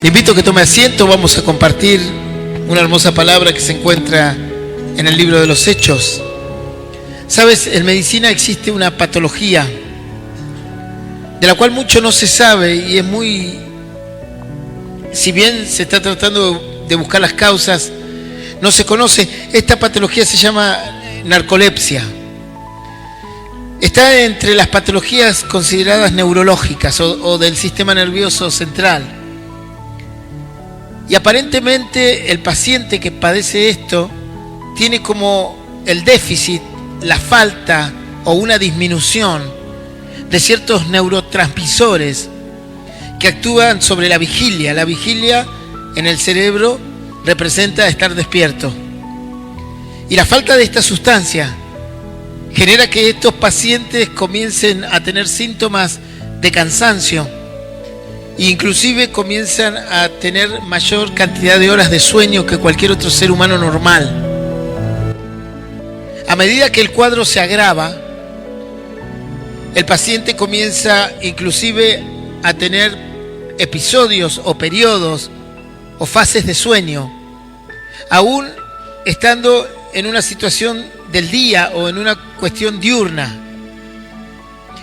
Te invito a que tome asiento, vamos a compartir una hermosa palabra que se encuentra en el libro de los Hechos. Sabes, en medicina existe una patología de la cual mucho no se sabe y es muy, si bien se está tratando de buscar las causas, no se conoce. Esta patología se llama narcolepsia. Está entre las patologías consideradas neurológicas o del sistema nervioso central. Y aparentemente el paciente que padece esto tiene como el déficit, la falta o una disminución de ciertos neurotransmisores que actúan sobre la vigilia. La vigilia en el cerebro representa estar despierto. Y la falta de esta sustancia genera que estos pacientes comiencen a tener síntomas de cansancio. Inclusive comienzan a tener mayor cantidad de horas de sueño que cualquier otro ser humano normal. A medida que el cuadro se agrava, el paciente comienza inclusive a tener episodios o periodos o fases de sueño, aún estando en una situación del día o en una cuestión diurna.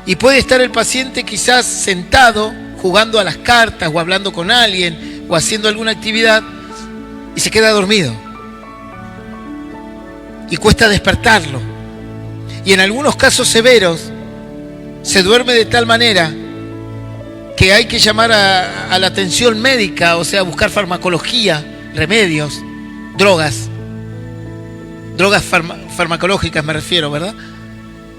Y puede estar el paciente quizás sentado jugando a las cartas o hablando con alguien o haciendo alguna actividad y se queda dormido y cuesta despertarlo, y en algunos casos severos se duerme de tal manera que hay que llamar a la atención médica, o sea, buscar farmacología, remedios, drogas farmacológicas me refiero, ¿verdad?,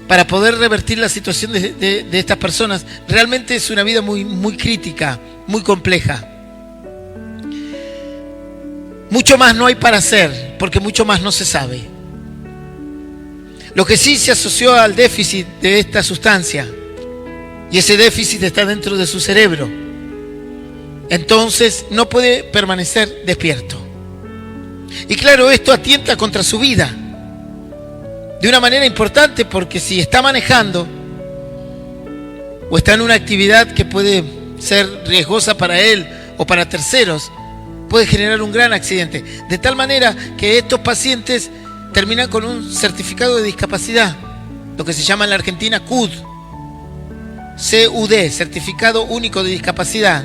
para poder revertir la situación de estas personas. Realmente es una vida muy crítica, muy compleja. Mucho más no hay para hacer, porque mucho más no se sabe. Lo que sí se asoció al déficit de esta sustancia, y ese déficit está dentro de su cerebro, entonces no puede permanecer despierto. Y claro, esto atienta contra su vida de una manera importante, porque si está manejando o está en una actividad que puede ser riesgosa para él o para terceros, puede generar un gran accidente, de tal manera que estos pacientes terminan con un certificado de discapacidad, lo que se llama en la Argentina CUD, Certificado Único de Discapacidad,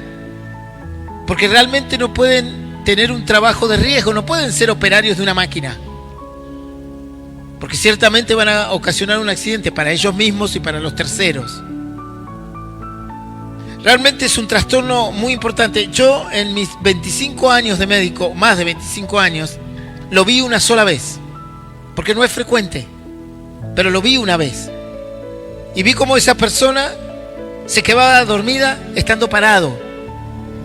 porque realmente no pueden tener un trabajo de riesgo, no pueden ser operarios de una máquina, porque ciertamente van a ocasionar un accidente para ellos mismos y para los terceros. Realmente es un trastorno muy importante. Yo en mis 25 años de médico, más de 25 años, lo vi una sola vez, porque no es frecuente, pero lo vi una vez. Y vi cómo esa persona se quedaba dormida estando parado,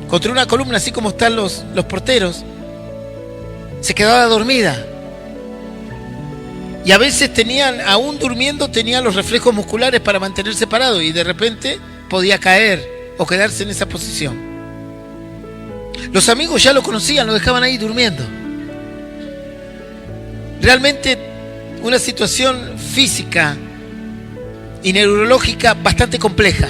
contra una columna, así como están los porteros, se quedaba dormida. Y a veces aún durmiendo, tenían los reflejos musculares para mantenerse parado, y de repente podía caer o quedarse en esa posición. Los amigos ya lo conocían, lo dejaban ahí durmiendo. Realmente una situación física y neurológica bastante compleja,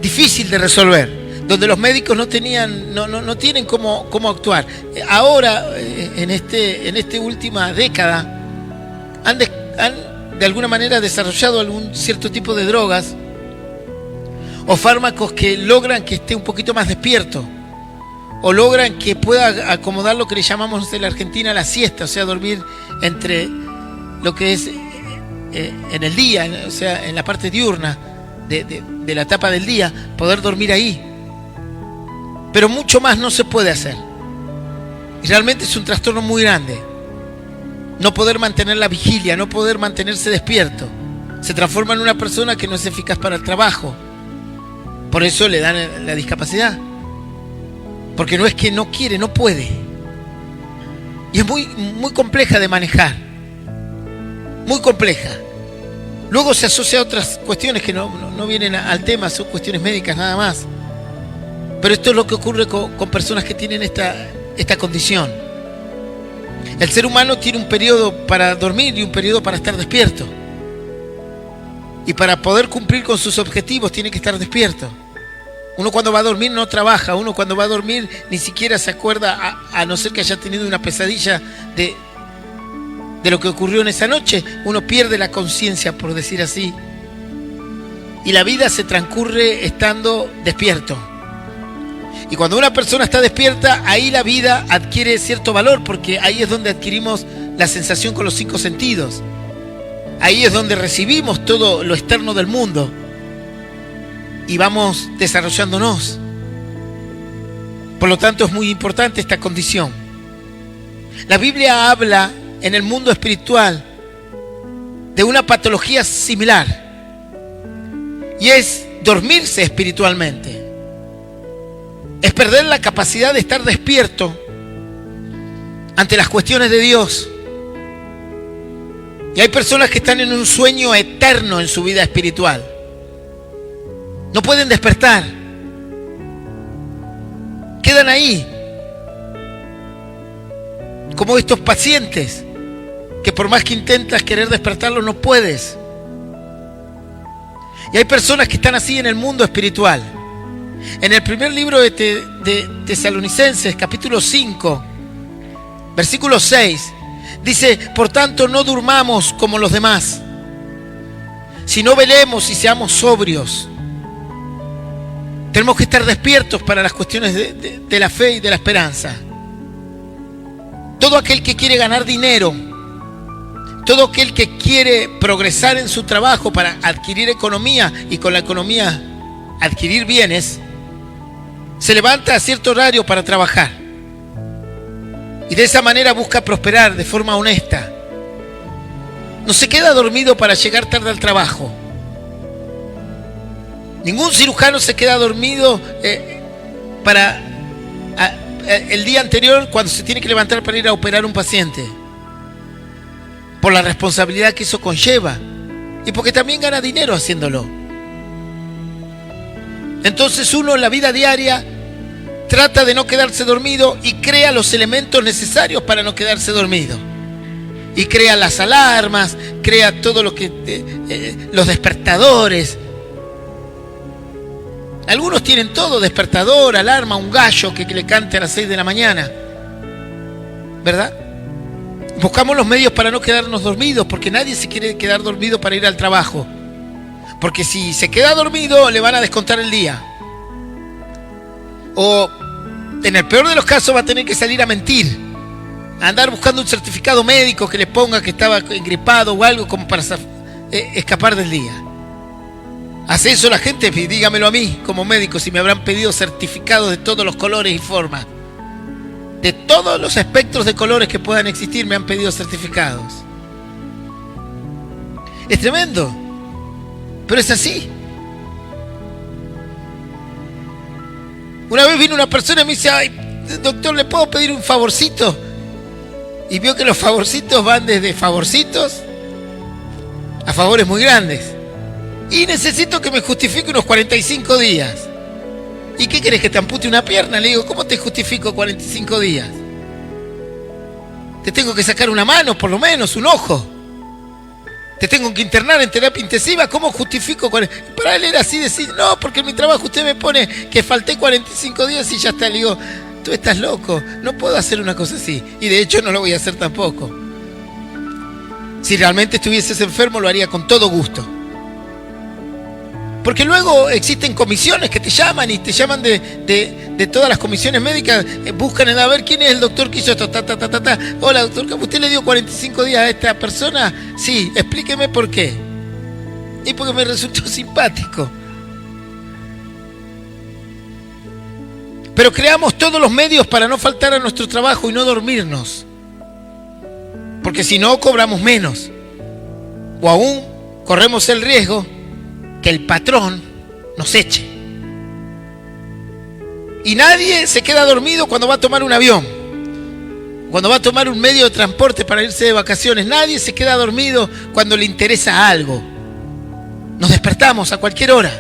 difícil de resolver, donde los médicos no tienen cómo actuar. Ahora, en esta última década, han de alguna manera desarrollado algún cierto tipo de drogas o fármacos que logran que esté un poquito más despierto, o logran que pueda acomodar lo que le llamamos en la Argentina la siesta, o sea, dormir entre lo que es en el día, o sea, en la parte diurna de la etapa del día, poder dormir ahí. Pero mucho más no se puede hacer. Y realmente es un trastorno muy grande. No poder mantener la vigilia, no poder mantenerse despierto, se transforma en una persona que no es eficaz para el trabajo. Por eso le dan la discapacidad, porque no es que no quiere, no puede. Y es muy compleja de manejar, muy compleja. Luego se asocia a otras cuestiones que no vienen al tema, son cuestiones médicas nada más. Pero esto es lo que ocurre con personas que tienen esta condición. El ser humano tiene un periodo para dormir y un periodo para estar despierto. Y para poder cumplir con sus objetivos tiene que estar despierto. Uno cuando va a dormir no trabaja, uno cuando va a dormir ni siquiera se acuerda, a no ser que haya tenido una pesadilla de lo que ocurrió en esa noche. Uno pierde la conciencia, por decir así. Y la vida se transcurre estando despierto. Y cuando una persona está despierta, ahí la vida adquiere cierto valor, porque ahí es donde adquirimos la sensación con los 5 sentidos. Ahí es donde recibimos todo lo externo del mundo y vamos desarrollándonos. Por lo tanto, es muy importante esta condición. La Biblia habla en el mundo espiritual de una patología similar, y es dormirse espiritualmente. Es perder la capacidad de estar despierto ante las cuestiones de Dios. Y hay personas que están en un sueño eterno en su vida espiritual. No pueden despertar. Quedan ahí. Como estos pacientes que por más que intentas querer despertarlos no puedes. Y hay personas que están así en el mundo espiritual. En el primer libro de Tesalonicenses, capítulo 5, versículo 6, dice: por tanto no durmamos como los demás, sino velemos y seamos sobrios. Tenemos que estar despiertos para las cuestiones de la fe y de la esperanza. Todo aquel que quiere ganar dinero, todo aquel que quiere progresar en su trabajo para adquirir economía y con la economía adquirir bienes, se levanta a cierto horario para trabajar. Y de esa manera busca prosperar de forma honesta. No se queda dormido para llegar tarde al trabajo. Ningún cirujano se queda dormido el día anterior cuando se tiene que levantar para ir a operar a un paciente. Por la responsabilidad que eso conlleva. Y porque también gana dinero haciéndolo. Entonces uno en la vida diaria trata de no quedarse dormido y crea los elementos necesarios para no quedarse dormido. Y crea las alarmas, crea todo lo que... los despertadores. Algunos tienen todo: despertador, alarma, un gallo que le cante a las 6 de la mañana. ¿Verdad? Buscamos los medios para no quedarnos dormidos, porque nadie se quiere quedar dormido para ir al trabajo. Porque si se queda dormido, le van a descontar el día. O, en el peor de los casos, va a tener que salir a mentir. A andar buscando un certificado médico que le ponga que estaba engripado o algo como para escapar del día. ¿Hace eso la gente? Dígamelo a mí, como médico, si me habrán pedido certificados de todos los colores y formas. De todos los espectros de colores que puedan existir me han pedido certificados. Es tremendo, pero es así. Una vez vino una persona y me dice: ay, doctor, ¿le puedo pedir un favorcito? Y vio que los favorcitos van desde favorcitos a favores muy grandes. Y necesito que me justifique unos 45 días. ¿Y qué querés, que te ampute una pierna? Le digo: ¿cómo te justifico 45 días? Te tengo que sacar una mano, por lo menos, un ojo. Te tengo que internar en terapia intensiva. ¿Cómo justifico? Para él era así decir: no, porque en mi trabajo usted me pone que falté 45 días y ya está. Le digo: tú estás loco, no puedo hacer una cosa así. Y de hecho no lo voy a hacer tampoco. Si realmente estuvieses enfermo, lo haría con todo gusto. Porque luego existen comisiones que te llaman y te llaman de todas las comisiones médicas, buscan a ver quién es el doctor que hizo esto, Hola, doctor, ¿usted le dio 45 días a esta persona? Sí, explíqueme por qué. Y porque me resultó simpático. Pero creamos todos los medios para no faltar a nuestro trabajo y no dormirnos. Porque si no, cobramos menos. O aún corremos el riesgo que el patrón nos eche. Y nadie se queda dormido cuando va a tomar un avión, cuando va a tomar un medio de transporte para irse de vacaciones. Nadie se queda dormido cuando le interesa algo. Nos despertamos a cualquier hora.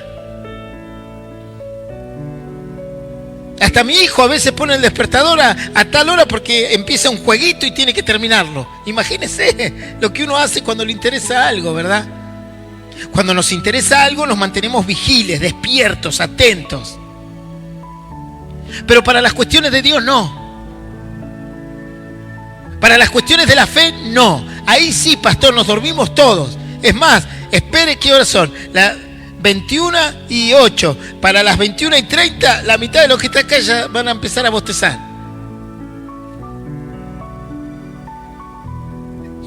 Hasta mi hijo a veces pone el despertador a tal hora porque empieza un jueguito y tiene que terminarlo. Imagínense lo que uno hace cuando le interesa algo, ¿verdad? Cuando nos interesa algo nos mantenemos vigiles, despiertos, atentos. Pero para las cuestiones de Dios no. Para las cuestiones de la fe no. Ahí sí, pastor, nos dormimos todos. Es más, espere qué horas son. Las 21:08. Para las 21:30, la mitad de los que están acá ya van a empezar a bostezar.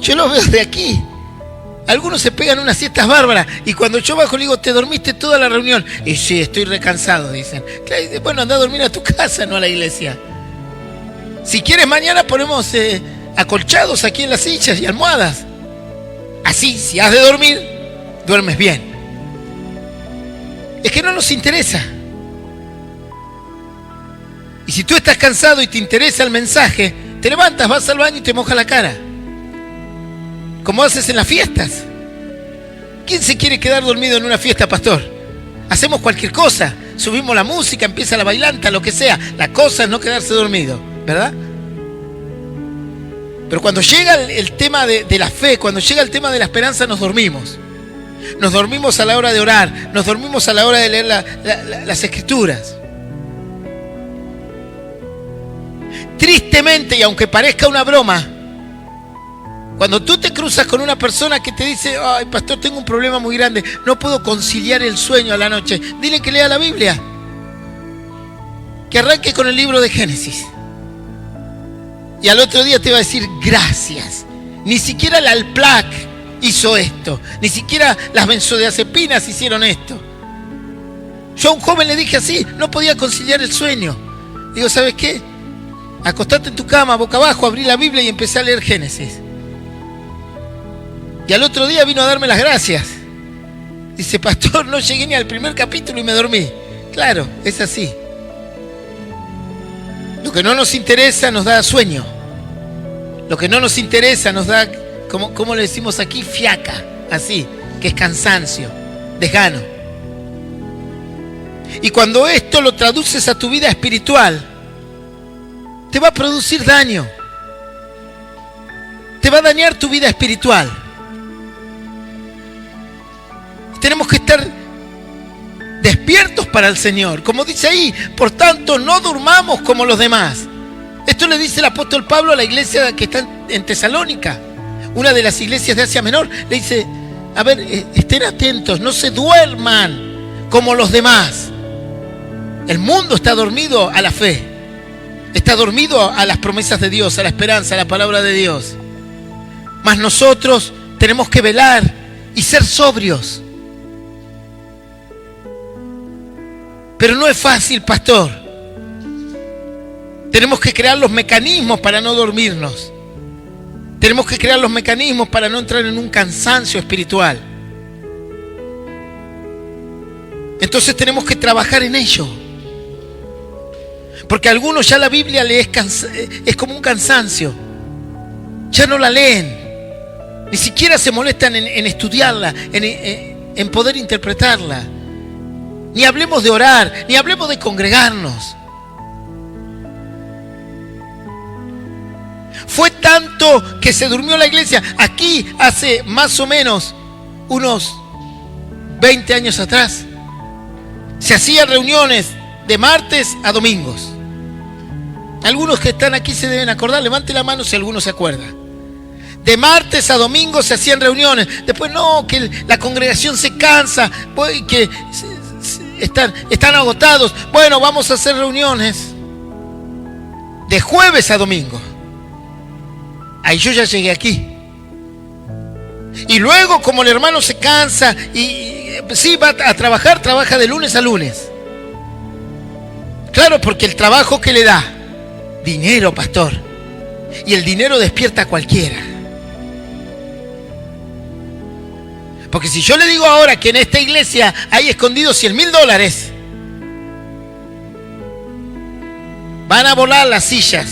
Yo lo veo de aquí. Algunos se pegan unas siestas bárbaras y cuando yo bajo le digo, ¿te dormiste toda la reunión? Y sí, estoy recansado, dicen. Bueno, anda a dormir a tu casa, no a la iglesia. Si quieres mañana ponemos acolchados aquí en las sillas y almohadas. Así, si has de dormir, duermes bien. Es que no nos interesa. Y si tú estás cansado y te interesa el mensaje, te levantas, vas al baño y te mojas la cara. Como haces en las fiestas. ¿Quién se quiere quedar dormido en una fiesta, pastor? Hacemos cualquier cosa, subimos la música, empieza la bailanta, lo que sea. La cosa es no quedarse dormido, ¿verdad? Pero cuando llega el tema de la fe, cuando llega el tema de la esperanza, nos dormimos. Nos dormimos a la hora de orar, nos dormimos a la hora de leer las escrituras. Tristemente, y aunque parezca una broma, cuando tú te cruzas con una persona que te dice, ay, pastor, tengo un problema muy grande, no puedo conciliar el sueño a la noche, dile que lea la Biblia, que arranque con el libro de Génesis. Y al otro día te va a decir, gracias. Ni siquiera el Alplac hizo esto, ni siquiera las benzodiazepinas hicieron esto. Yo a un joven le dije así, no podía conciliar el sueño. Digo, ¿sabes qué? Acostate en tu cama, boca abajo, abrí la Biblia y empecé a leer Génesis. Y al otro día vino a darme las gracias. Dice, pastor, no llegué ni al primer capítulo y me dormí. Claro, es así. Lo que no nos interesa nos da sueño. Lo que no nos interesa nos da, como le decimos aquí, fiaca. Así, que es cansancio, desgano. Y cuando esto lo traduces a tu vida espiritual, te va a producir daño. Te va a dañar tu vida espiritual. Tenemos que estar despiertos para el Señor. Como dice ahí, por tanto, no durmamos como los demás. Esto le dice el apóstol Pablo a la iglesia que está en Tesalónica, una de las iglesias de Asia Menor. Le dice, a ver, estén atentos, no se duerman como los demás. El mundo está dormido a la fe. Está dormido a las promesas de Dios, a la esperanza, a la palabra de Dios. Mas nosotros tenemos que velar y ser sobrios. Pero no es fácil, pastor. Tenemos que crear los mecanismos para no dormirnos. Tenemos que crear los mecanismos para no entrar en un cansancio espiritual. Entonces tenemos que trabajar en ello. Porque a algunos ya la Biblia es como un cansancio. Ya no la leen. Ni siquiera se molestan en estudiarla, en poder interpretarla. Ni hablemos de orar, ni hablemos de congregarnos. Fue tanto que se durmió la iglesia. Aquí hace más o menos unos 20 años atrás, se hacían reuniones de martes a domingos. Algunos que están aquí se deben acordar, levante la mano si alguno se acuerda. De martes a domingo se hacían reuniones. Después no, que la congregación se cansa, que están agotados. Bueno, vamos a hacer reuniones de jueves a domingo. Ahí yo ya llegué aquí. Y luego, como el hermano se cansa y sí va a trabajar, trabaja de lunes a lunes. Claro, porque el trabajo que le da dinero, pastor. Y el dinero despierta a cualquiera. Porque si yo le digo ahora que en esta iglesia hay escondidos $100,000, van a volar las sillas.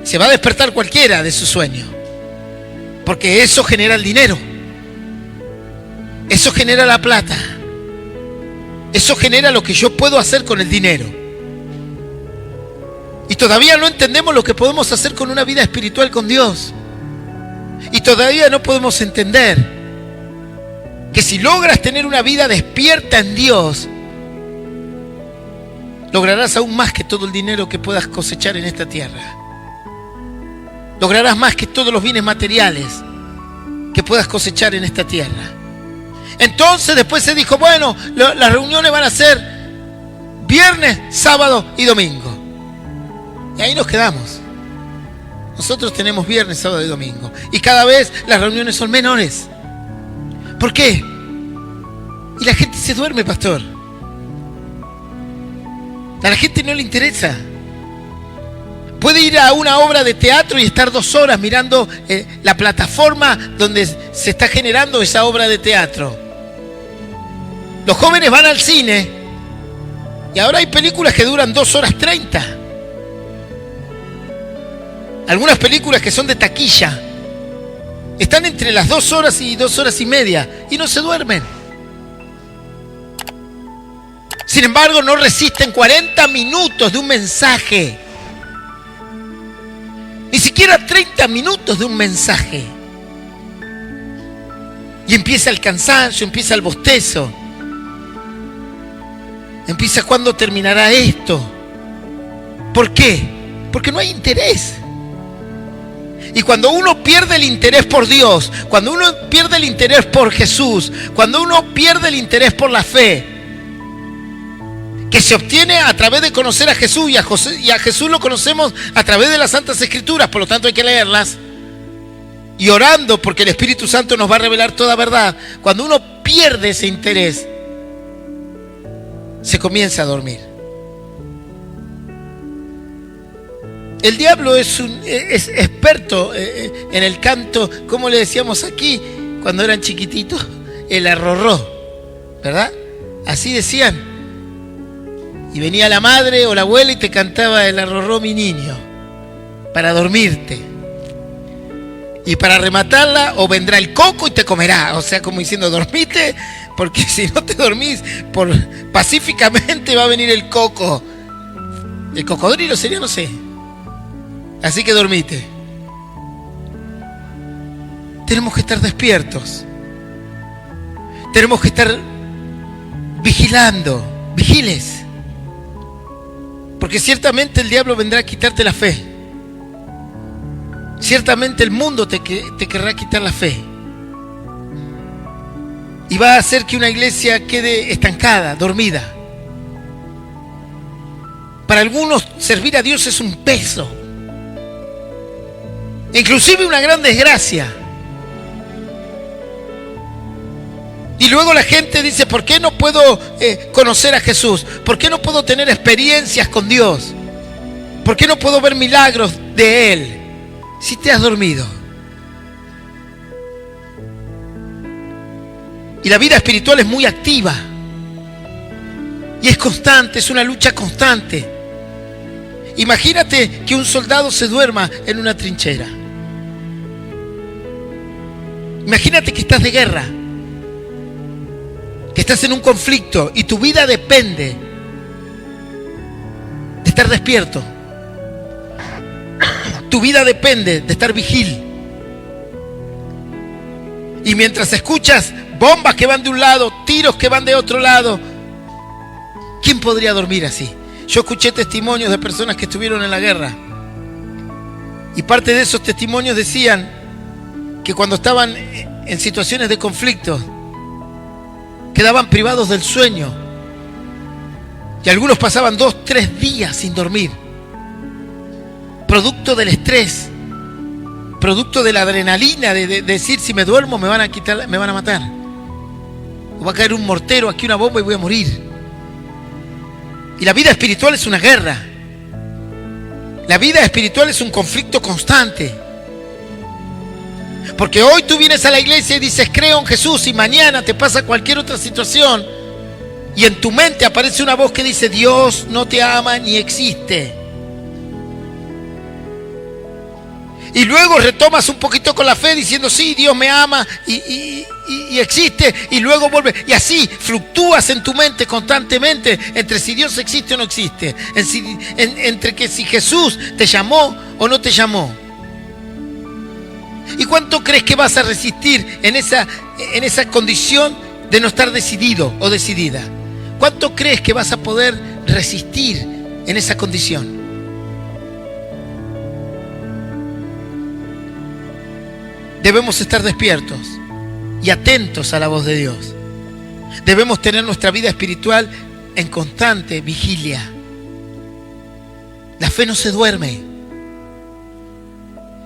Se va a despertar cualquiera de su sueño. Porque eso genera el dinero. Eso genera la plata. Eso genera lo que yo puedo hacer con el dinero. Y todavía no entendemos lo que podemos hacer con una vida espiritual con Dios. Y todavía no podemos entender que si logras tener una vida despierta en Dios, lograrás aún más que todo el dinero que puedas cosechar en esta tierra. Lograrás más que todos los bienes materiales que puedas cosechar en esta tierra. Entonces después se dijo, bueno, las reuniones van a ser viernes, sábado y domingo. Y ahí nos quedamos. Nosotros tenemos viernes, sábado y domingo. Y cada vez las reuniones son menores. ¿Por qué? Y la gente se duerme, pastor. A la gente no le interesa. Puede ir a una obra de teatro y estar 2 horas mirando la plataforma donde se está generando esa obra de teatro. Los jóvenes van al cine y ahora hay películas que duran 2 horas 30. Algunas películas que son de taquilla están entre las 2 horas y 2 horas y media y no se duermen. Sin embargo, no resisten 40 minutos de un mensaje. Ni siquiera 30 minutos de un mensaje. Y empieza el cansancio, empieza el bostezo. Empieza cuándo terminará esto. ¿Por qué? Porque no hay interés. Y cuando uno pierde el interés por Dios, cuando uno pierde el interés por Jesús, cuando uno pierde el interés por la fe, que se obtiene a través de conocer a Jesús, y a Jesús lo conocemos a través de las Santas Escrituras, por lo tanto hay que leerlas, y orando porque el Espíritu Santo nos va a revelar toda verdad. Cuando uno pierde ese interés, se comienza a dormir. El diablo es experto en el canto, como le decíamos aquí, cuando eran chiquititos, el arrorró, ¿verdad? Así decían. Y venía la madre o la abuela y te cantaba el arrorró mi niño, para dormirte. Y para rematarla, o vendrá el coco y te comerá. O sea, como diciendo, dormite, porque si no te dormís pacíficamente va a venir el coco. El cocodrilo sería, no sé. Así que dormite. Tenemos que estar despiertos. Tenemos que estar vigilando. Vigiles. Porque ciertamente el diablo vendrá a quitarte la fe. Ciertamente el mundo te querrá quitar la fe. Y va a hacer que una iglesia quede estancada, dormida. Para algunos servir a Dios es un peso. Inclusive una gran desgracia. Y luego la gente dice, ¿por qué no puedo conocer a Jesús? ¿Por qué no puedo tener experiencias con Dios? ¿Por qué no puedo ver milagros de Él? Si te has dormido. Y la vida espiritual es muy activa. Y es constante, es una lucha constante. Imagínate que un soldado se duerma en una trinchera. Imagínate que estás de guerra. Que estás en un conflicto y tu vida depende de estar despierto. Tu vida depende de estar vigil. Y mientras escuchas bombas que van de un lado, tiros que van de otro lado, ¿quién podría dormir así? Yo escuché testimonios de personas que estuvieron en la guerra. Y parte de esos testimonios decían que cuando estaban en situaciones de conflicto, quedaban privados del sueño. Y algunos pasaban 2-3 días sin dormir. Producto del estrés. Producto de la adrenalina de decir, si me duermo me van a quitar, me van a matar. O va a caer un mortero, aquí una bomba y voy a morir. Y la vida espiritual es una guerra. La vida espiritual es un conflicto constante. Porque hoy tú vienes a la iglesia y dices, creo en Jesús, y mañana te pasa cualquier otra situación y en tu mente aparece una voz que dice, Dios no te ama ni existe. Y luego retomas un poquito con la fe diciendo, sí, Dios me ama y existe, y luego vuelve. Y así fluctúas en tu mente constantemente entre si Dios existe o no existe, entre que si Jesús te llamó o no te llamó. ¿Y cuánto crees que vas a resistir en esa condición de no estar decidido o decidida? ¿Cuánto crees que vas a poder resistir en esa condición. Debemos estar despiertos y atentos a la voz de Dios. Debemos tener nuestra vida espiritual en constante vigilia. La fe no se duerme.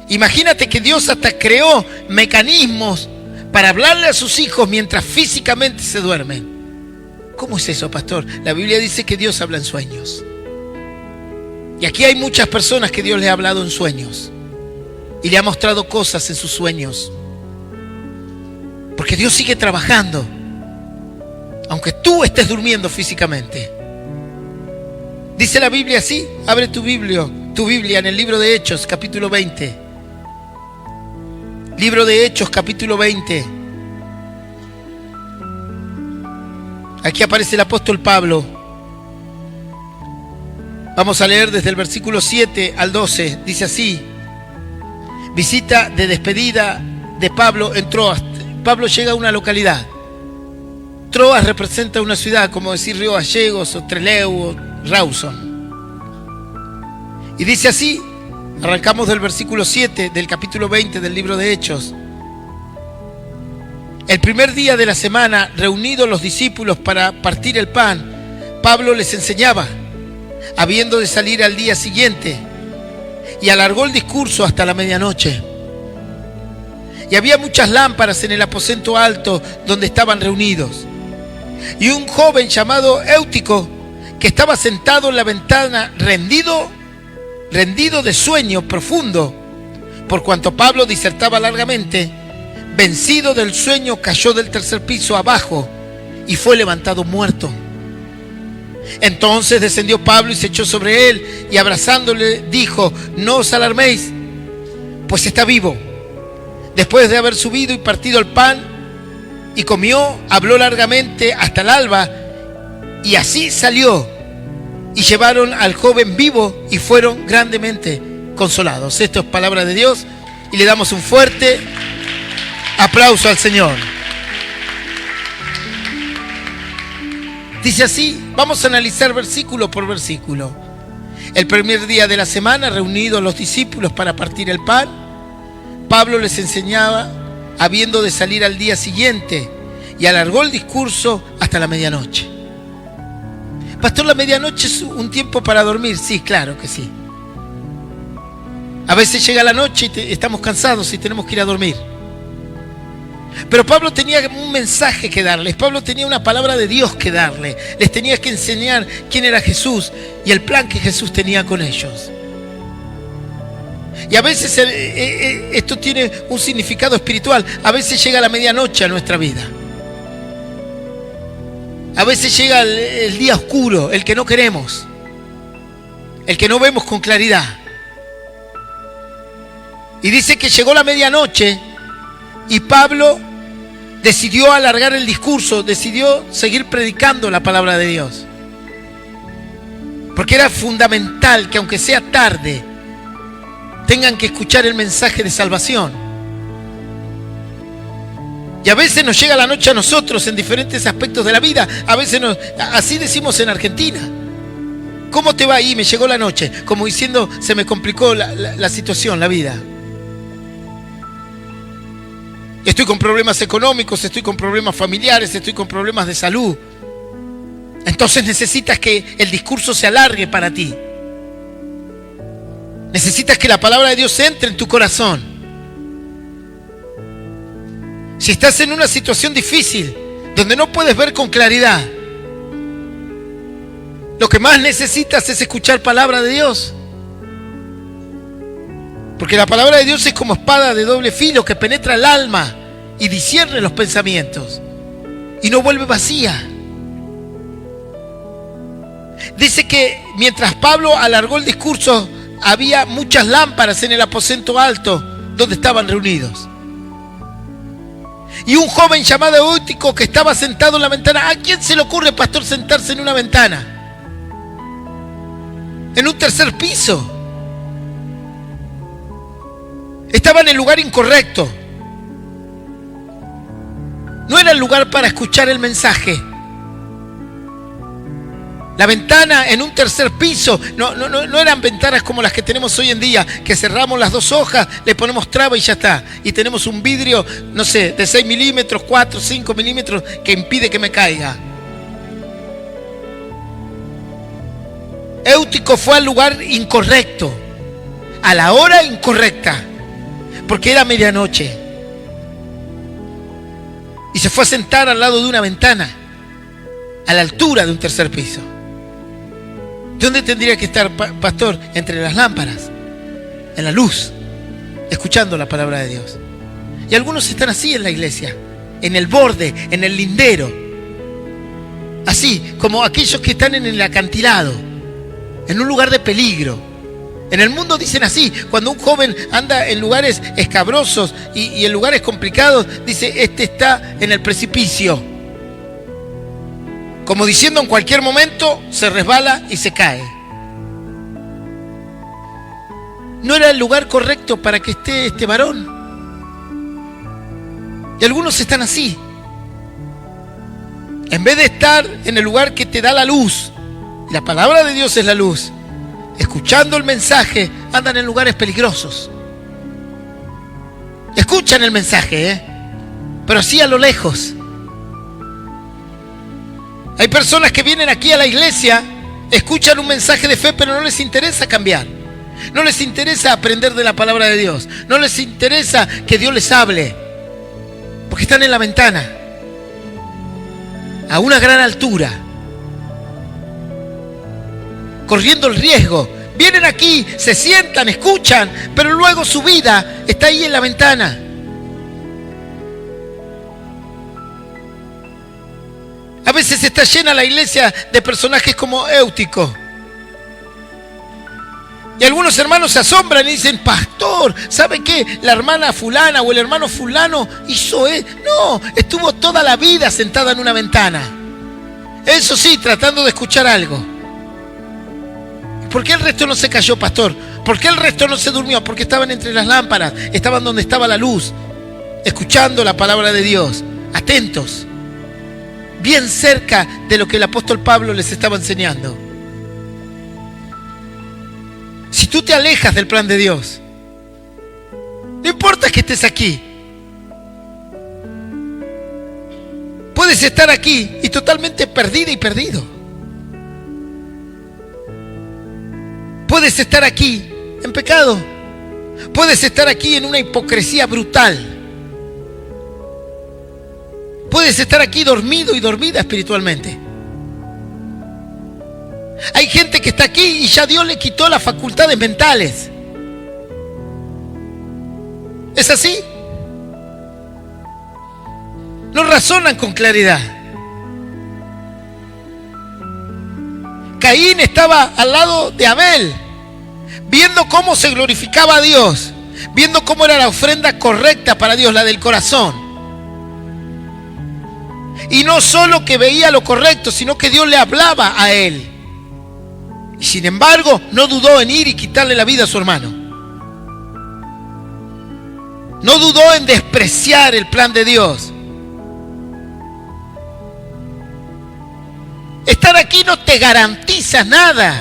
Imagínate que Dios hasta creó mecanismos para hablarle a sus hijos mientras físicamente se duermen. ¿Cómo es eso, pastor? La Biblia dice que Dios habla en sueños. Y aquí hay muchas personas que Dios les ha hablado en sueños y le ha mostrado cosas en sus sueños. Porque Dios sigue trabajando, aunque tú estés durmiendo físicamente. Dice la Biblia así. Abre tu Biblia en el libro de Hechos, capítulo 20. Libro de Hechos, capítulo 20. Aquí aparece el apóstol Pablo. Vamos a leer desde el versículo 7 al 12. Dice así: visita de despedida de Pablo en Troas. Pablo llega a una localidad. Troas representa una ciudad, como decir Río Gallegos o Trelew o Rawson. Y dice así, arrancamos del versículo 7 del capítulo 20 del libro de Hechos. El primer día de la semana, reunidos los discípulos para partir el pan, Pablo les enseñaba, habiendo de salir al día siguiente, y alargó el discurso hasta la medianoche. Y había muchas lámparas en el aposento alto donde estaban reunidos. Y un joven llamado Eutico, que estaba sentado en la ventana, rendido de sueño profundo, por cuanto Pablo disertaba largamente, vencido del sueño, cayó del tercer piso abajo y fue levantado muerto. Entonces descendió Pablo y se echó sobre él y abrazándole dijo: no os alarméis, pues está vivo. Después de haber subido y partido el pan y comió, habló largamente hasta el alba, y así salió y llevaron al joven vivo y fueron grandemente consolados. Esto es palabra de Dios y le damos un fuerte aplauso al Señor. Dice así, vamos a analizar versículo por versículo. El primer día de la semana, reunidos los discípulos para partir el pan, Pablo les enseñaba, habiendo de salir al día siguiente, y alargó el discurso hasta la medianoche. Pastor, ¿la medianoche es un tiempo para dormir? Sí, claro que sí. A veces llega la noche y estamos cansados y tenemos que ir a dormir. Pero Pablo tenía un mensaje que darles. Pablo tenía una palabra de Dios que darle. Les tenía que enseñar quién era Jesús y el plan que Jesús tenía con ellos. Y a veces esto tiene un significado espiritual. A veces llega la medianoche a nuestra vida. A veces llega el día oscuro, el que no queremos, el que no vemos con claridad. Y dice que llegó la medianoche y Pablo decidió alargar el discurso, decidió seguir predicando la palabra de Dios. Porque era fundamental que aunque sea tarde, tengan que escuchar el mensaje de salvación. Y a veces nos llega la noche a nosotros en diferentes aspectos de la vida. A veces así decimos en Argentina. ¿Cómo te va ahí? Me llegó la noche. Como diciendo, se me complicó la situación, la vida. Estoy con problemas económicos, estoy con problemas familiares, estoy con problemas de salud. Entonces necesitas que el discurso se alargue para ti. Necesitas que la palabra de Dios entre en tu corazón. Si estás en una situación difícil, donde no puedes ver con claridad, lo que más necesitas es escuchar palabra de Dios. Porque la palabra de Dios es como espada de doble filo que penetra el alma y discierne los pensamientos y no vuelve vacía. Dice que mientras Pablo alargó el discurso, había muchas lámparas en el aposento alto donde estaban reunidos. Y un joven llamado Eutico que estaba sentado en la ventana. ¿A quién se le ocurre, pastor, sentarse en una ventana? En un tercer piso. Estaba en el lugar incorrecto. No era el lugar para escuchar el mensaje. La ventana en un tercer piso no eran ventanas como las que tenemos hoy en día, que cerramos las 2 hojas, le ponemos traba y ya está. Y tenemos un vidrio, no sé, de 6 milímetros, 4, 5 milímetros que impide que me caiga. Éutico fue al lugar incorrecto, a la hora incorrecta, porque era medianoche. Y se fue a sentar al lado de una ventana, a la altura de un tercer piso. ¿Dónde tendría que estar, pastor? Entre las lámparas, en la luz, escuchando la palabra de Dios. Y algunos están así en la iglesia, en el borde, en el lindero. Así, como aquellos que están en el acantilado, en un lugar de peligro. En el mundo dicen así, cuando un joven anda en lugares escabrosos y en lugares complicados, dice, este está en el precipicio. Como diciendo, en cualquier momento se resbala y se cae. No era el lugar correcto para que esté este varón. Y algunos están así. En vez de estar en el lugar que te da la luz, y la palabra de Dios es la luz, escuchando el mensaje, andan en lugares peligrosos. Escuchan el mensaje, pero así a lo lejos. Hay personas que vienen aquí a la iglesia, escuchan un mensaje de fe, pero no les interesa cambiar. No les interesa aprender de la palabra de Dios. No les interesa que Dios les hable. Porque están en la ventana, a una gran altura, corriendo el riesgo. Vienen aquí, se sientan, escuchan, pero luego su vida está ahí en la ventana. A veces está llena la iglesia de personajes como Éutico. Y algunos hermanos se asombran y dicen, pastor, ¿sabe qué? La hermana fulana o el hermano fulano hizo eso. No, estuvo toda la vida sentada en una ventana. Eso sí, tratando de escuchar algo. ¿Por qué el resto no se cayó, pastor? ¿Por qué el resto no se durmió? Porque estaban entre las lámparas, estaban donde estaba la luz, escuchando la palabra de Dios, atentos, bien cerca de lo que el apóstol Pablo les estaba enseñando. Si tú te alejas del plan de Dios, no importa que estés aquí, puedes estar aquí y totalmente perdida y perdido. Puedes estar aquí en pecado. Puedes estar aquí en una hipocresía brutal. Puedes estar aquí dormido y dormida espiritualmente. Hay gente que está aquí y ya Dios le quitó las facultades mentales. ¿Es así? No razonan con claridad. Caín estaba al lado de Abel, viendo cómo se glorificaba a Dios, viendo cómo era la ofrenda correcta para Dios, la del corazón. Y no solo que veía lo correcto, sino que Dios le hablaba a él. Y sin embargo, no dudó en ir y quitarle la vida a su hermano. No dudó en despreciar el plan de Dios. Estar aquí no te garantiza nada,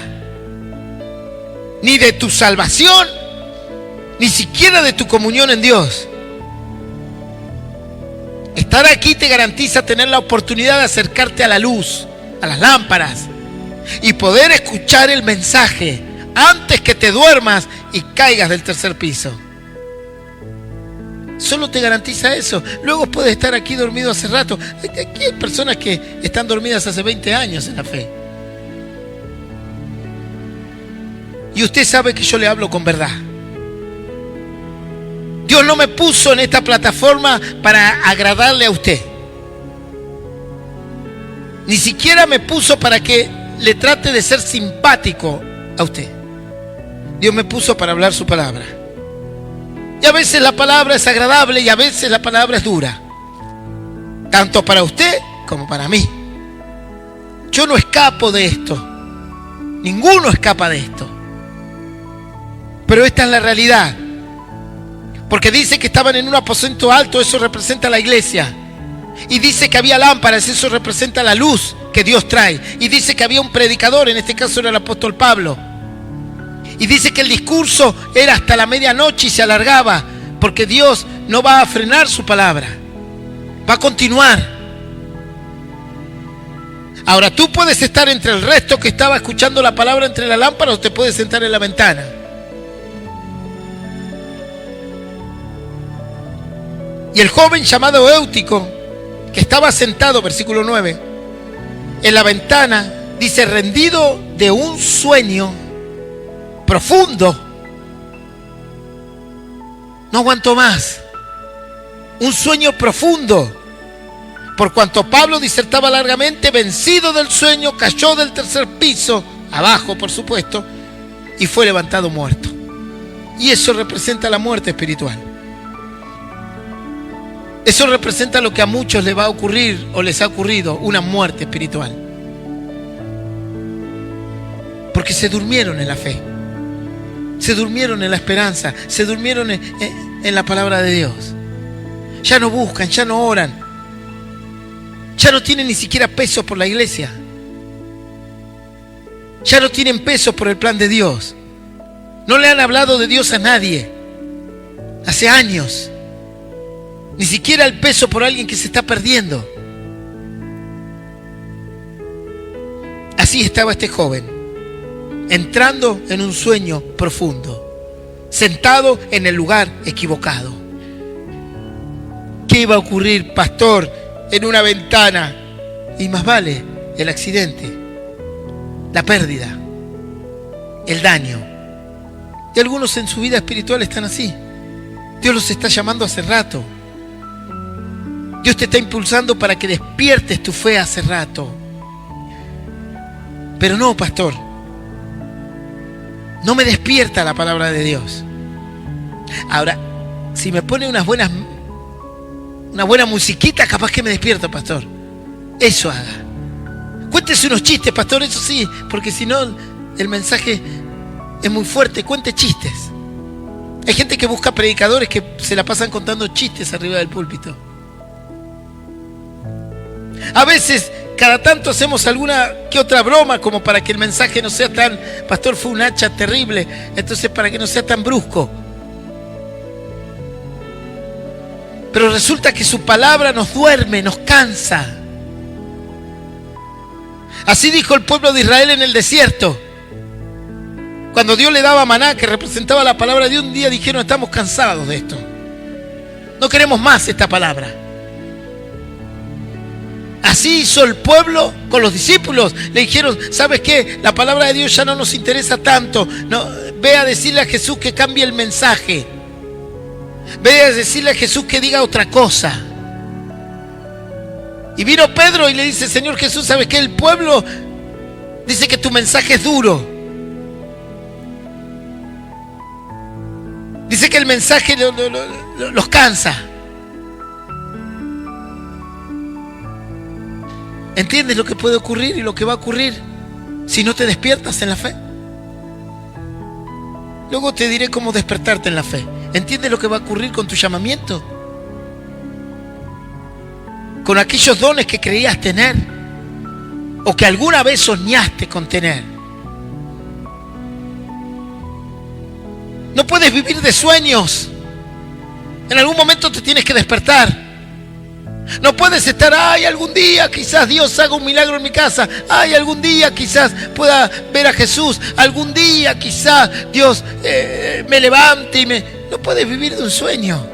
ni de tu salvación, ni siquiera de tu comunión en Dios. Estar aquí te garantiza tener la oportunidad de acercarte a la luz, a las lámparas, y poder escuchar el mensaje antes que te duermas y caigas del tercer piso. Solo te garantiza eso. Luego puedes estar aquí dormido hace rato. Aquí hay personas que están dormidas hace 20 años en la fe. Y usted sabe que yo le hablo con verdad. Dios no me puso en esta plataforma para agradarle a usted. Ni siquiera me puso para que le trate de ser simpático a usted. Dios me puso para hablar su palabra. Y a veces la palabra es agradable y a veces la palabra es dura. Tanto para usted como para mí. Yo no escapo de esto. Ninguno escapa de esto. Pero esta es la realidad. Porque dice que estaban en un aposento alto, eso representa a la iglesia. Y dice que había lámparas, eso representa la luz que Dios trae. Y dice que había un predicador, en este caso era el apóstol Pablo. Y dice que el discurso era hasta la medianoche y se alargaba, porque Dios no va a frenar su palabra, va a continuar. Ahora, tú puedes estar entre el resto que estaba escuchando la palabra entre la lámpara, o te puedes sentar en la ventana. Y el joven llamado Éutico, que estaba sentado, versículo 9, en la ventana, dice, rendido de un sueño profundo, no aguantó más. Un sueño profundo. Por cuanto Pablo disertaba largamente, vencido del sueño, cayó del tercer piso, abajo por supuesto, y fue levantado muerto. Y eso representa la muerte espiritual. Eso representa lo que a muchos les va a ocurrir o les ha ocurrido, una muerte espiritual. Porque se durmieron en la fe, se durmieron en la esperanza, se durmieron en la palabra de Dios. Ya no buscan, ya no oran, ya no tienen ni siquiera peso por la iglesia, ya no tienen peso por el plan de Dios. No le han hablado de Dios a nadie hace años. Ni siquiera el peso por alguien que se está perdiendo. Así estaba este joven, entrando en un sueño profundo, sentado en el lugar equivocado. ¿Qué iba a ocurrir, pastor, en una ventana? Y más vale el accidente, la pérdida, el daño. Y algunos en su vida espiritual están así. Dios los está llamando hace rato. Dios te está impulsando para que despiertes tu fe hace rato. Pero no, pastor, no me despierta la palabra de Dios. Ahora, si me pone una buena musiquita, capaz que me despierto, pastor. Eso haga. Cuéntese unos chistes, pastor, eso sí, porque si no, el mensaje es muy fuerte. Cuente chistes. Hay gente que busca predicadores que se la pasan contando chistes arriba del púlpito. A veces, cada tanto hacemos alguna que otra broma como para que el mensaje no sea tan, pastor, fue un hacha terrible, entonces para que no sea tan brusco. Pero resulta que su palabra nos duerme, nos cansa. Así dijo el pueblo de Israel en el desierto. Cuando Dios le daba maná, que representaba la palabra de un día, dijeron, estamos cansados de esto. No queremos más esta palabra. Así hizo el pueblo con los discípulos. Le dijeron, ¿sabes qué? La palabra de Dios ya no nos interesa tanto. No, ve a decirle a Jesús que cambie el mensaje. Ve a decirle a Jesús que diga otra cosa. Y vino Pedro y le dice, Señor Jesús, ¿sabes qué? El pueblo dice que tu mensaje es duro. Dice que el mensaje los cansa. ¿Entiendes lo que puede ocurrir y lo que va a ocurrir si no te despiertas en la fe? Luego te diré cómo despertarte en la fe. ¿Entiendes lo que va a ocurrir con tu llamamiento? Con aquellos dones que creías tener o que alguna vez soñaste con tener. No puedes vivir de sueños. En algún momento te tienes que despertar. No puedes estar, ay, algún día quizás Dios haga un milagro en mi casa. Ay, algún día quizás pueda ver a Jesús. Algún día quizás Dios me levante y me... No puedes vivir de un sueño.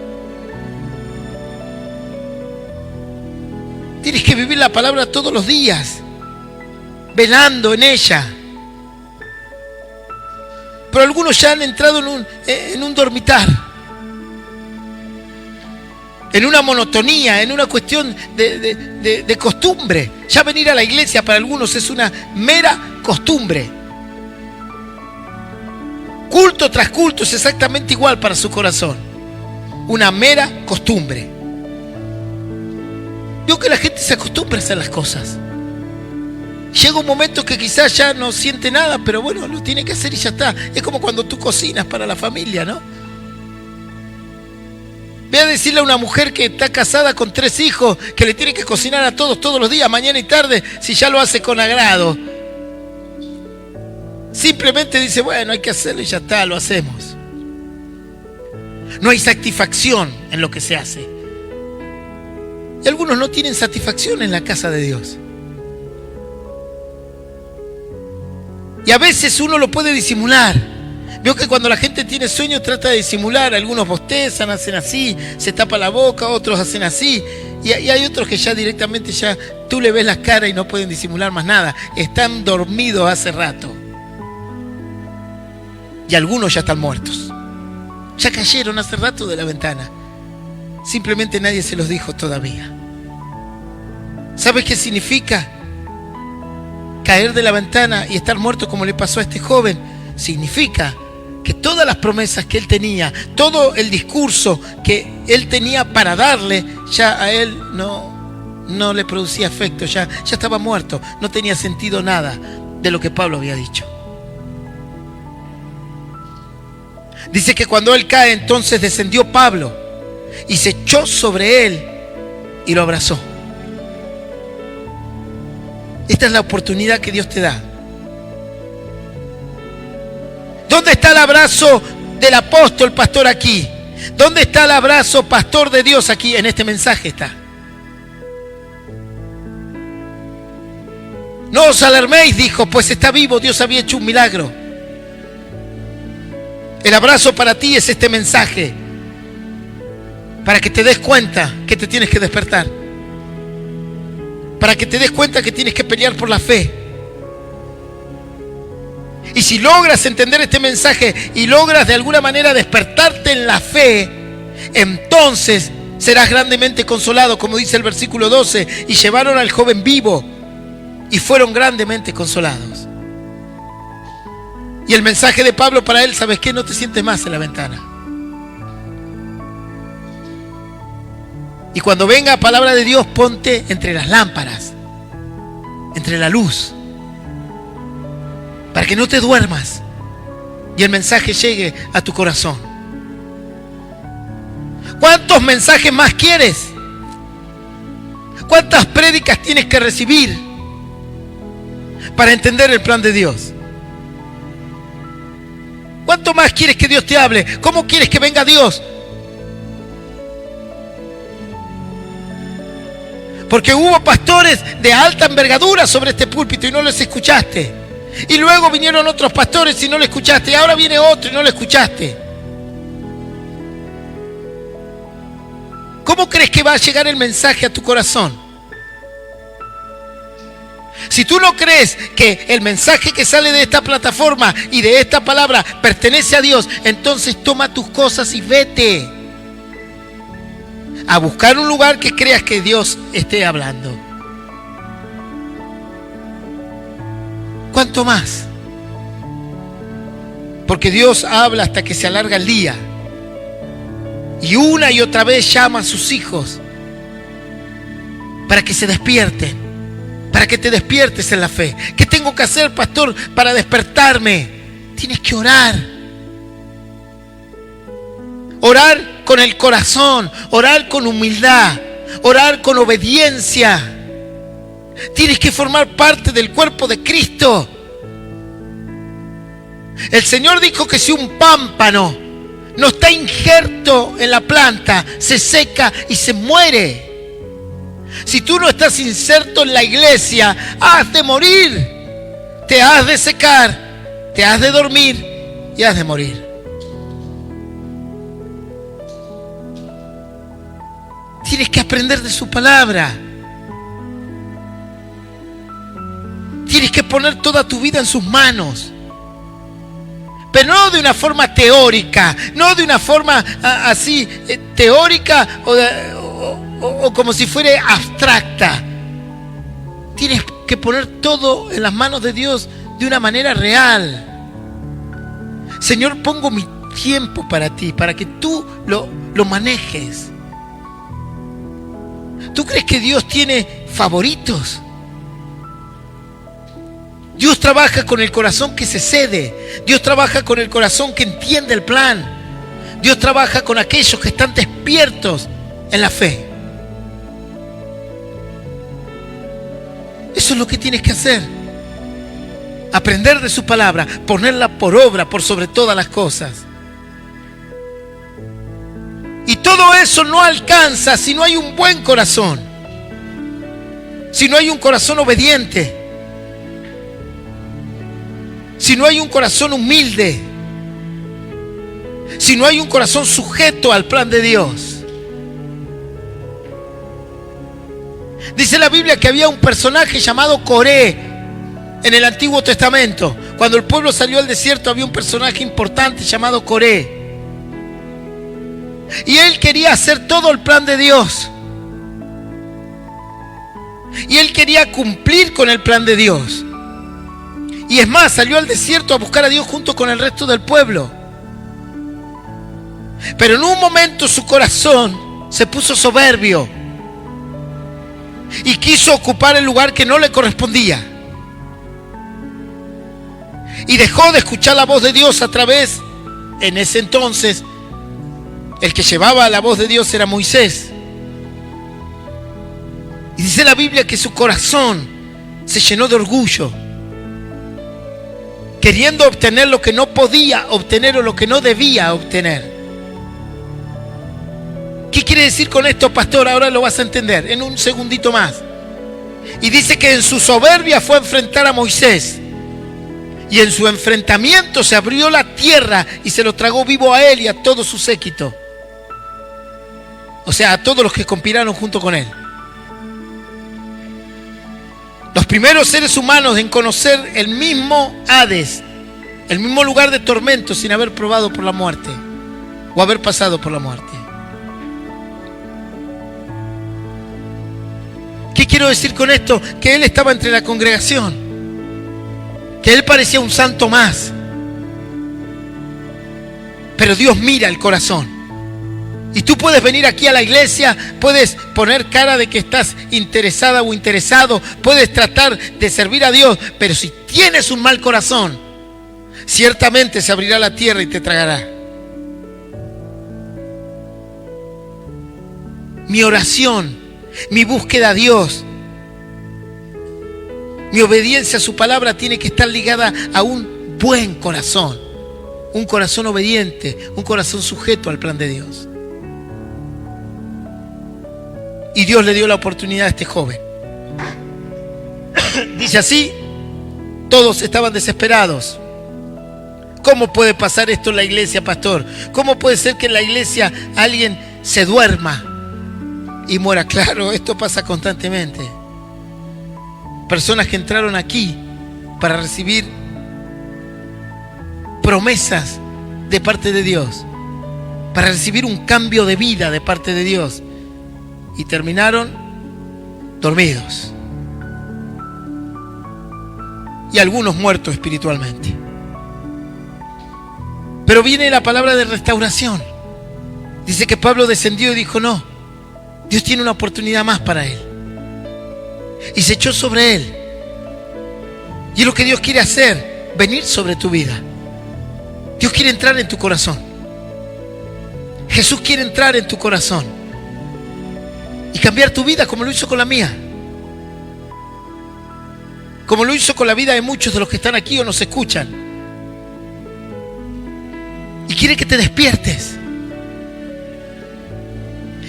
Tienes que vivir la palabra todos los días, velando en ella. Pero algunos ya han entrado en un dormitar, en una monotonía, en una cuestión de costumbre. Ya venir a la iglesia para algunos es una mera costumbre. Culto tras culto es exactamente igual para su corazón. Una mera costumbre. Digo que la gente se acostumbra a hacer las cosas. Llega un momento que quizás ya no siente nada, pero bueno, lo tiene que hacer y ya está. Es como cuando tú cocinas para la familia, ¿no? Ve a decirle a una mujer que está casada con 3 hijos, que le tiene que cocinar a todos los días, mañana y tarde, si ya lo hace con agrado. Simplemente dice, bueno, hay que hacerlo y ya está, lo hacemos. No hay satisfacción en lo que se hace. Y algunos no tienen satisfacción en la casa de Dios. Y a veces uno lo puede disimular. Veo que cuando la gente tiene sueño trata de disimular. Algunos bostezan, hacen así, se tapa la boca, otros hacen así. Y hay otros que ya directamente ya tú le ves las caras y no pueden disimular más nada. Están dormidos hace rato. Y algunos ya están muertos. Ya cayeron hace rato de la ventana. Simplemente nadie se los dijo todavía. ¿Sabes qué significa caer de la ventana y estar muerto como le pasó a este joven? Significa que todas las promesas que él tenía, todo el discurso que él tenía para darle, ya a él no le producía efecto, ya estaba muerto, no tenía sentido nada de lo que Pablo había dicho. Dice que cuando él cae, entonces descendió Pablo y se echó sobre él y lo abrazó. Esta es la oportunidad que Dios te da. ¿Dónde está el abrazo del apóstol pastor aquí? ¿Dónde está el abrazo pastor de Dios aquí? En este mensaje está. No os alarméis, dijo, pues está vivo, Dios había hecho un milagro. El abrazo para ti es este mensaje, para que te des cuenta que te tienes que despertar, para que te des cuenta que tienes que pelear por la fe. Y si logras entender este mensaje y logras de alguna manera despertarte en la fe, entonces serás grandemente consolado, como dice el versículo 12, y llevaron al joven vivo y fueron grandemente consolados. Y el mensaje de Pablo para él, ¿sabes qué? No te sientes más en la ventana. Y cuando venga palabra de Dios, ponte entre las lámparas, entre la luz, para que no te duermas y el mensaje llegue a tu corazón. ¿Cuántos mensajes más quieres? ¿Cuántas prédicas tienes que recibir para entender el plan de Dios? ¿Cuánto más quieres que Dios te hable? ¿Cómo quieres que venga Dios? Porque hubo pastores de alta envergadura sobre este púlpito y no les escuchaste. Y luego vinieron otros pastores y no le escuchaste. Y ahora viene otro y no le escuchaste. ¿Cómo crees que va a llegar el mensaje a tu corazón? Si tú no crees que el mensaje que sale de esta plataforma y de esta palabra pertenece a Dios, entonces toma tus cosas y vete a buscar un lugar que creas que Dios esté hablando. ¿Cuánto más? Porque Dios habla hasta que se alarga el día. Y una y otra vez llama a sus hijos para que se despierten, para que te despiertes en la fe. ¿Qué tengo que hacer, pastor, para despertarme? Tienes que orar. Orar con el corazón, orar con humildad, orar con obediencia. Tienes que formar parte del cuerpo de Cristo. El Señor dijo que si un pámpano no está injerto en la planta, se seca y se muere. Si tú no estás inserto en la iglesia, has de morir. Te has de secar, te has de dormir y has de morir. Tienes que aprender de su palabra. Tienes que poner toda tu vida en sus manos. Pero no de una forma teórica, no de una forma así teórica o como si fuera abstracta. Tienes que poner todo en las manos de Dios de una manera real. Señor, pongo mi tiempo para ti, para que tú lo manejes. ¿Tú crees que Dios tiene favoritos? Dios trabaja con el corazón que se cede. Dios trabaja con el corazón que entiende el plan. Dios trabaja con aquellos que están despiertos en la fe. Eso es lo que tienes que hacer. Aprender de su palabra, ponerla por obra por sobre todas las cosas. Y todo eso no alcanza si no hay un buen corazón, si no hay un corazón obediente, si no hay un corazón humilde, si no hay un corazón sujeto al plan de Dios. Dice la Biblia que había un personaje llamado Coré en el Antiguo Testamento. Cuando el pueblo salió al desierto había un personaje importante llamado Coré. Y él quería hacer todo el plan de Dios. Y él quería cumplir con el plan de Dios. Y es más, salió al desierto a buscar a Dios junto con el resto del pueblo. Pero en un momento su corazón se puso soberbio y quiso ocupar el lugar que no le correspondía. Y dejó de escuchar la voz de Dios a través, en ese entonces, el que llevaba la voz de Dios era Moisés. Y dice la Biblia que su corazón se llenó de orgullo, queriendo obtener lo que no podía obtener o lo que no debía obtener. ¿Qué quiere decir con esto, pastor? Ahora lo vas a entender en un segundito más. Y dice que en su soberbia fue a enfrentar a Moisés. Y en su enfrentamiento se abrió la tierra y se lo tragó vivo a él y a todo su séquito. O sea, a todos los que conspiraron junto con él. Los primeros seres humanos en conocer el mismo Hades, el mismo lugar de tormento sin haber probado por la muerte o haber pasado por la muerte. ¿Qué quiero decir con esto? Que él estaba entre la congregación, que él parecía un santo más. Pero Dios mira el corazón. Y tú puedes venir aquí a la iglesia, puedes poner cara de que estás interesada o interesado, puedes tratar de servir a Dios, pero si tienes un mal corazón, ciertamente se abrirá la tierra y te tragará. Mi oración, mi búsqueda a Dios, mi obediencia a su palabra tiene que estar ligada a un buen corazón, un corazón obediente, un corazón sujeto al plan de Dios. Y Dios le dio la oportunidad a este joven. Dice así: todos estaban desesperados. ¿Cómo puede pasar esto en la iglesia, pastor? ¿Cómo puede ser que en la iglesia alguien se duerma y muera? Claro, esto pasa constantemente. Personas que entraron aquí para recibir promesas de parte de Dios, para recibir un cambio de vida de parte de Dios, y terminaron dormidos. Y algunos muertos espiritualmente. Pero viene la palabra de restauración. Dice que Pablo descendió y dijo: no, Dios tiene una oportunidad más para él. Y se echó sobre él. Y es lo que Dios quiere hacer, venir sobre tu vida. Dios quiere entrar en tu corazón. Jesús quiere entrar en tu corazón y cambiar tu vida como lo hizo con la mía, como lo hizo con la vida de muchos de los que están aquí o nos escuchan. Y quiere que te despiertes.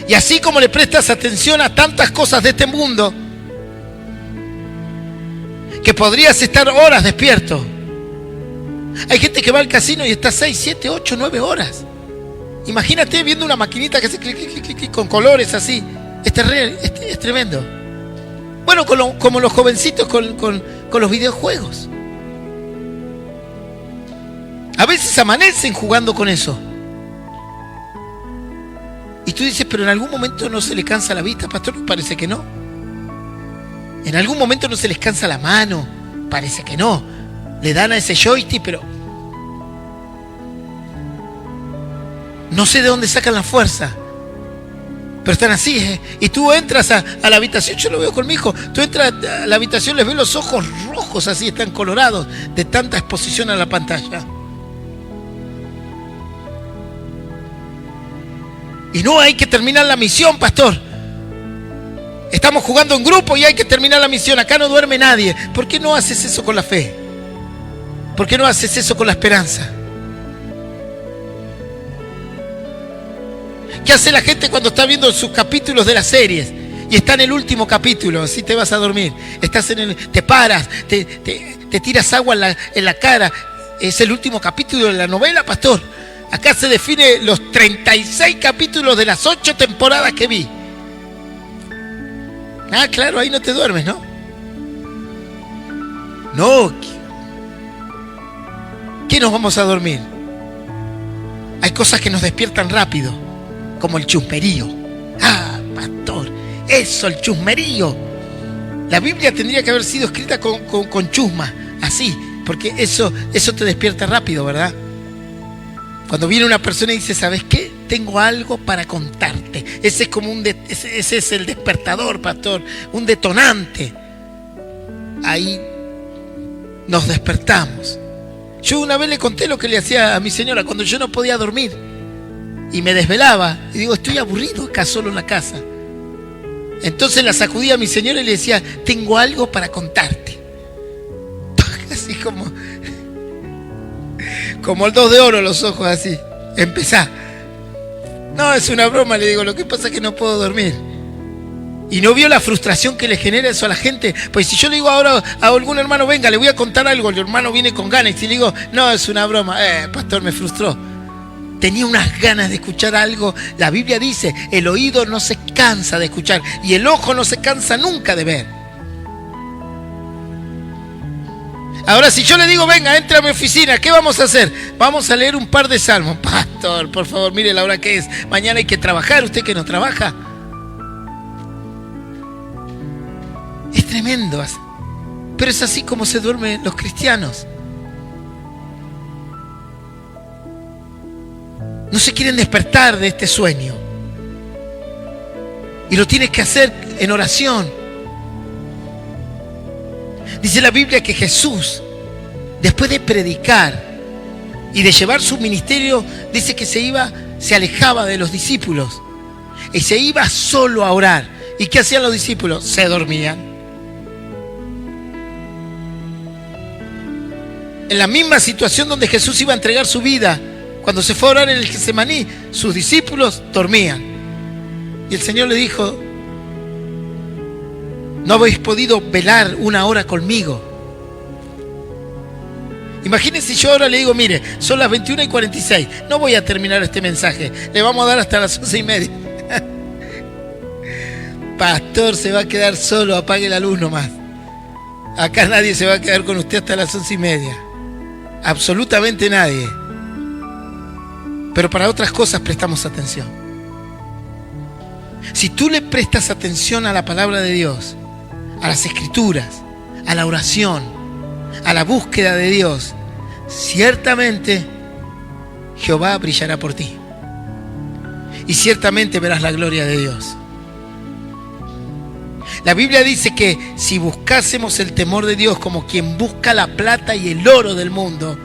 Y así como le prestas atención a tantas cosas de este mundo, que podrías estar horas despierto. Hay gente que va al casino y está 6, 7, 8, 9 horas. Imagínate viendo una maquinita que hace clic, clic, clic, clic, con colores así. Es tremendo. Bueno, como los jovencitos con los videojuegos. A veces amanecen jugando con eso. Y tú dices: pero en algún momento no se les cansa la vista, pastor. Parece que no. En algún momento no se les cansa la mano. Parece que no. Le dan a ese joystick, pero no sé de dónde sacan la fuerza. Pero están así, ¿eh? Y tú entras a la habitación, yo lo veo con mi hijo, tú entras a la habitación, les ves los ojos rojos así, están colorados de tanta exposición a la pantalla. Y no, hay que terminar la misión, pastor. Estamos jugando en grupo y hay que terminar la misión. Acá no duerme nadie. ¿Por qué no haces eso con la fe? ¿Por qué no haces eso con la esperanza? ¿Qué hace la gente cuando está viendo sus capítulos de las series y está en el último capítulo? Así te vas a dormir. Te paras, te tiras agua en la cara. Es el último capítulo de la novela, pastor. Acá se define los 36 capítulos de las 8 temporadas que vi. Ah, claro, ahí no te duermes, ¿no? No. ¿Qué nos vamos a dormir? Hay cosas que nos despiertan rápido, como el chusmerío. Ah, pastor, eso, el chusmerío. La Biblia tendría que haber sido escrita con chusma, así, porque eso te despierta rápido, ¿verdad? Cuando viene una persona y dice, ¿sabes qué? Tengo algo para contarte. Ese es como ese es el despertador, pastor, un detonante. Ahí nos despertamos. Yo una vez le conté lo que le hacía a mi señora cuando yo no podía dormir y me desvelaba. Y digo, estoy aburrido acá solo en la casa. Entonces la sacudía a mi señora y le decía, tengo algo para contarte. Así como el 2 de oro, los ojos así. Empezá. No, es una broma, le digo, lo que pasa es que no puedo dormir. Y no vio la frustración que le genera eso a la gente. Pues si yo le digo ahora a algún hermano, venga, le voy a contar algo, el hermano viene con ganas. Y si le digo, no, es una broma, pastor, me frustró. Tenía unas ganas de escuchar algo. La Biblia dice, el oído no se cansa de escuchar y el ojo no se cansa nunca de ver. Ahora, si yo le digo, venga, entra a mi oficina, ¿qué vamos a hacer? Vamos a leer un par de salmos. Pastor, por favor, mire la hora que es. Mañana hay que trabajar, usted que no trabaja. Es tremendo. Pero es así como se duermen los cristianos. No se quieren despertar de este sueño. Y lo tienes que hacer en oración. Dice la Biblia que Jesús, después de predicar y de llevar su ministerio, dice que se alejaba de los discípulos y se iba solo a orar. ¿Y qué hacían los discípulos? Se dormían. En la misma situación donde Jesús iba a entregar su vida, cuando se fue a orar en el Getsemaní, sus discípulos dormían. Y el Señor le dijo, ¿no habéis podido velar una hora conmigo? Imagínense si yo ahora le digo, mire, son las 21:46, no voy a terminar este mensaje, le vamos a dar hasta las 11:30. Pastor, se va a quedar solo, apague la luz nomás. Acá nadie se va a quedar con usted hasta las 11:30. Absolutamente nadie. Pero para otras cosas prestamos atención. Si tú le prestas atención a la palabra de Dios, a las escrituras, a la oración, a la búsqueda de Dios, ciertamente Jehová brillará por ti. Y ciertamente verás la gloria de Dios. La Biblia dice que si buscásemos el temor de Dios como quien busca la plata y el oro del mundo,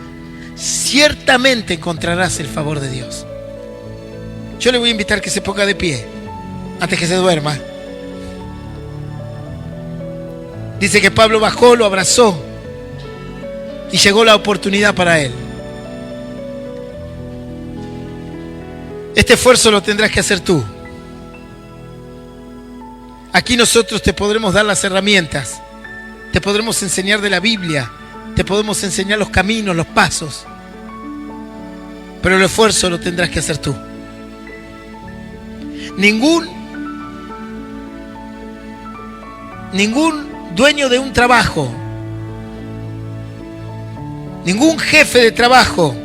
ciertamente encontrarás el favor de Dios. Yo le voy a invitar que se ponga de pie antes que se duerma. Dice que Pablo bajó, lo abrazó y llegó la oportunidad para él. Este esfuerzo lo tendrás que hacer tú. Aquí nosotros te podremos dar las herramientas, te podremos enseñar de la Biblia, te podemos enseñar los caminos, los pasos, pero el esfuerzo lo tendrás que hacer tú. Ningún dueño de un trabajo, ningún jefe de trabajo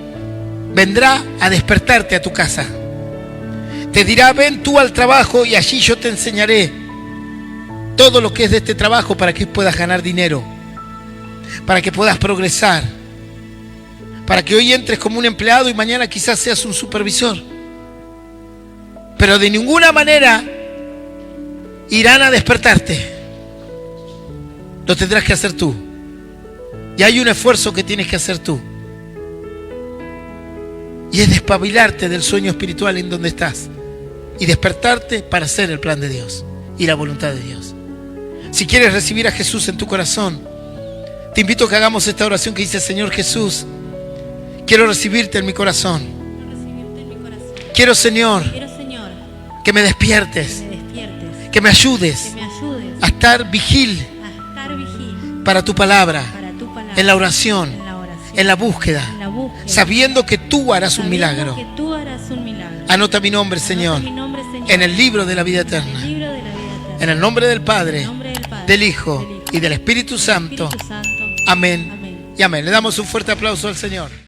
vendrá a despertarte a tu casa. Te dirá, ven tú al trabajo y allí yo te enseñaré todo lo que es de este trabajo para que puedas ganar dinero, para que puedas progresar, para que hoy entres como un empleado y mañana quizás seas un supervisor. Pero de ninguna manera irán a despertarte. Lo tendrás que hacer tú. Y hay un esfuerzo que tienes que hacer tú. Y es despabilarte del sueño espiritual en donde estás y despertarte para hacer el plan de Dios y la voluntad de Dios. Si quieres recibir a Jesús en tu corazón, te invito a que hagamos esta oración que dice: Señor Jesús, quiero recibirte en mi corazón. Quiero, Señor, que me despiertes, que me ayudes a estar vigil para tu palabra, en la oración, en la búsqueda, sabiendo que tú harás un milagro. Anota mi nombre, Señor, en el libro de la vida eterna. En el nombre del Padre, del Hijo y del Espíritu Santo. Amén y amén. Le damos un fuerte aplauso al Señor.